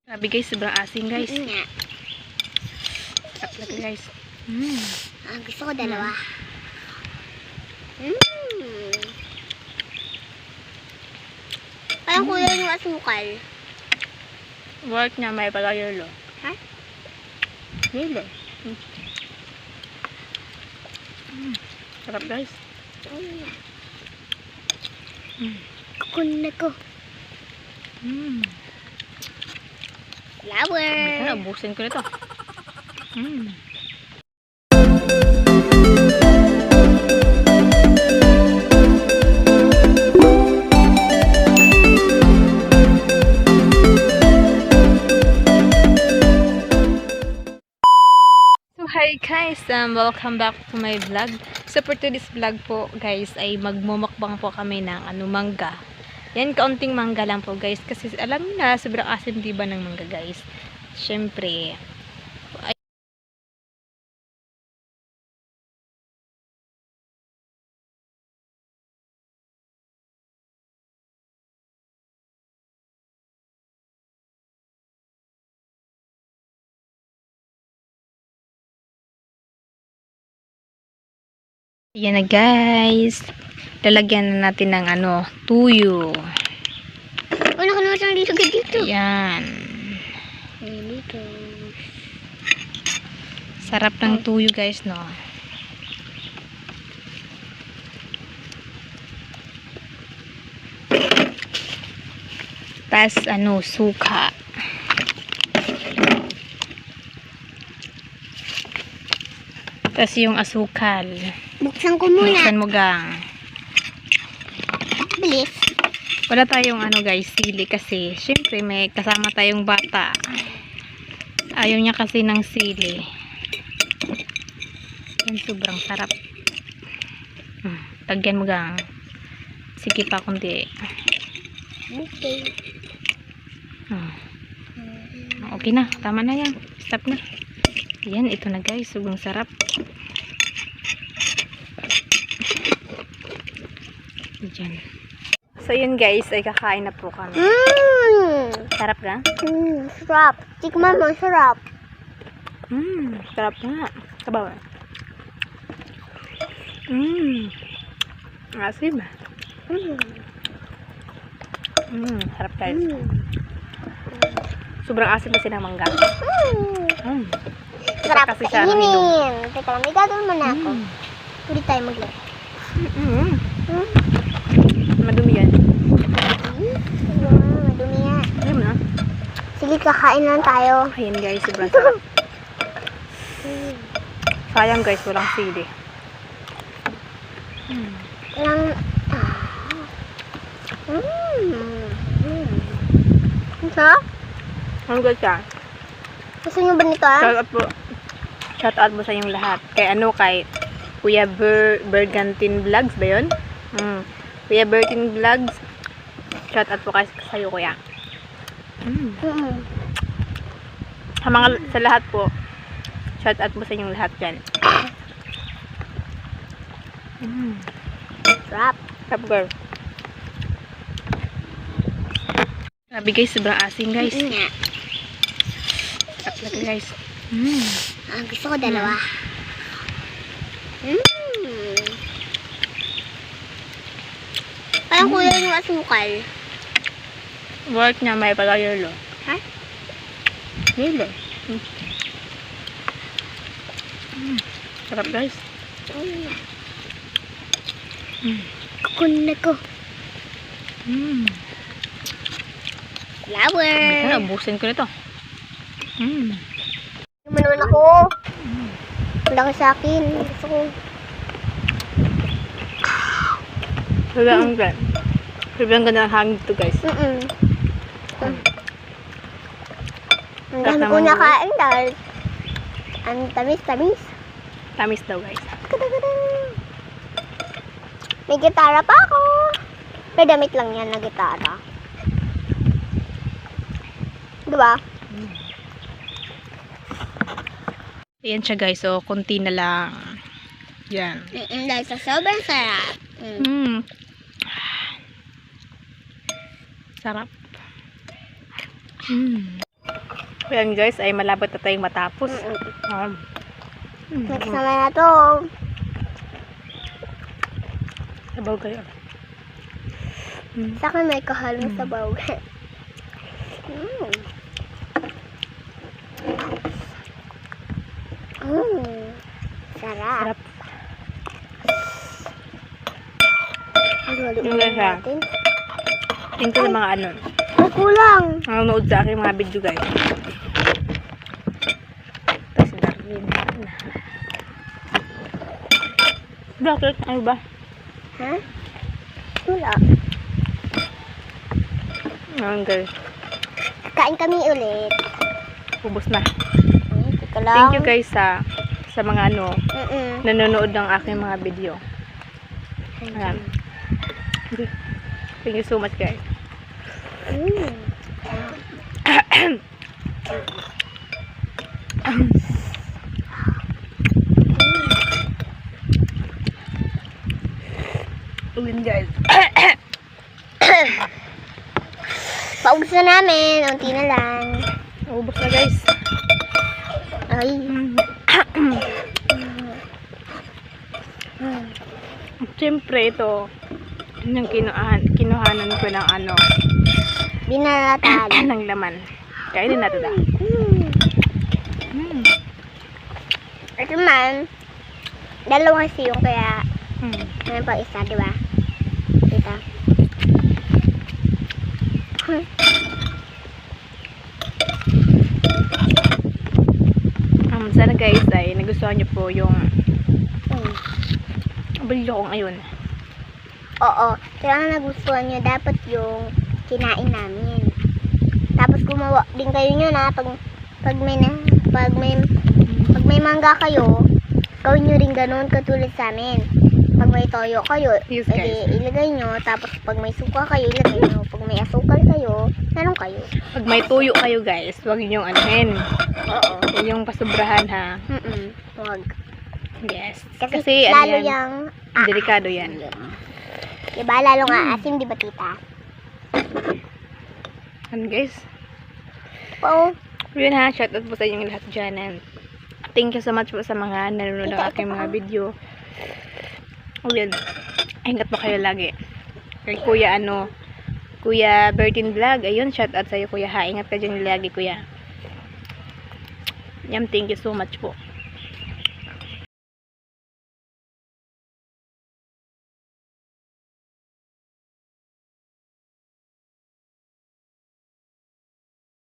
Grabe guys, sobrang asin guys. Nga. Sarap talaga guys. Gusto ko dalawa. Parang kulay yung asukal. Work niya may pagayolo. Ha? Yelo. Sarap guys. Kukunin na ko. Flower. Ubusin ko nito. Hi guys, welcome back to my vlog. So for today's vlog po guys ay magmumukbang po kami ng mangga. Yan, kaunting mangga lang po guys kasi alam niyo na sobrang asim diba ng mangga guys. Syempre yan na guys. Lalagyan na natin ng tuyo. Nakalimutan dito dito. Ayan. Dito. Sarap ng tuyo guys, no? Tas suka. Tas yung asukal. Buksan ko muna. Buksan mo gang. Bilis. Wala tayong guys, sili kasi syempre may kasama tayong bata. Ayaw niya kasi ng sili. Yan, sobrang sarap. Tagyan mo gang. Sige pa kundi. Okay. Okay na, tama na yan. Stop na. Yan, ito na guys, sobrang sarap. Diyan. So yun guys, ay kakain na po kami. Sarap ka? Sarap. Tikman mo, sarap. Sarap nga. Sabaw. Asim. Sarap guys. Sobrang asim kasi ng mangga. Sarap kasi siya kainin. Teka lang, may gagawin mo na ako. Pwede tayo maglaro. Madumi yan. Madumi yan. Alam na. Sige, kakain lang tayo. Ayan guys, sobrang sarap. Sayang guys, walang sili. Walang... Ang sarap? Ano guys siya? Gusto nyo ba nito Shout out po sa inyong lahat. Kay Kuya Bergantin Vlogs ba yun? Kuya Bertin Vlogs. Shout out po kayo sa'yo kuya. Sa lahat po. Shout out po sa inyong lahat dyan. Sarap. Sarap girl. Grabe guys, sobrang asin guys. Nga. Sarap talaga guys. Gusto ko dalawa. Parang kulay yung asukal. Work niya may pagayolo. Ha? Yelo. Sarap guys. Kukunin na ko. Flower. Ubusin ko nito. Naman naman ako. Wala ka sa akin. Gusto ko. Sobrang ganda. Sobrang ganda ng hangin to guys. Ang dami ko nakain dahil ang tamis-tamis. Tamis daw guys. May gitara pa ako. May damit lang yan na gitara. Diba? Ayan siya guys. So, konti na lang. Yan. Dahil sa sobrang sarap. Sarap. Ayan guys, ay malapit na tayong matapos. Next naman na to. Sabaw kayo. Sa akin may kahalong sabaw. Sarap. Sarap. Yung guys, ha? Thank you sa mga ano. Ay, kulang. Nanonood sa aking mga video guys. Tapos si Darwin. Bakit? Ano ba? Ha? Wala. Ayan guys. Kain kami ulit. Ubus na. Teka lang. Thank you guys sa mga ano Mm-mm. nanonood ng aking mga video. Ayan. Okay. Thank you so much guys. Uwin guys. Paubos na namin. Unti na lang. Ubus na guys. Ay. Siyempre ito yung kinuhanan ko ng ano Binalatan. ng laman. Kainin natin na. Ito man, dalawa kasi yung kaya ngayon pa isa, di ba? Ito. Sana guys ay nagustuhan nyo po yung video ko ngayon. Oo. Kaya nga nagustuhan nyo, dapat yung kinain namin. Tapos gumawa din kayo nyo na pag may mangga kayo, gawin nyo rin ganun katulad sa amin. Pag may toyo kayo, Yes, guys. ilagay nyo. Tapos pag may suka kayo, ilagay nyo. Pag may asukal kayo, meron kayo. Pag may tuyo kayo guys, huwag nyo anuhin. Oo. Yung pasobrahan ha. Huwag. Yes. Kasi, Kasi lalo ano yan, yung delikado yan. diba? Lalo nga asim, diba tita? Ano guys? Oo. Yun ha, shoutout po sa inyong lahat dyan. And thank you so much po sa mga nanonood ng aking mga video. O yun, ingat po kayo lagi. Kay Kuya Bertin Vlog, ayun, shoutout sa iyo kuya ha. Ingat ka dyan lagi kuya. Thank you so much po.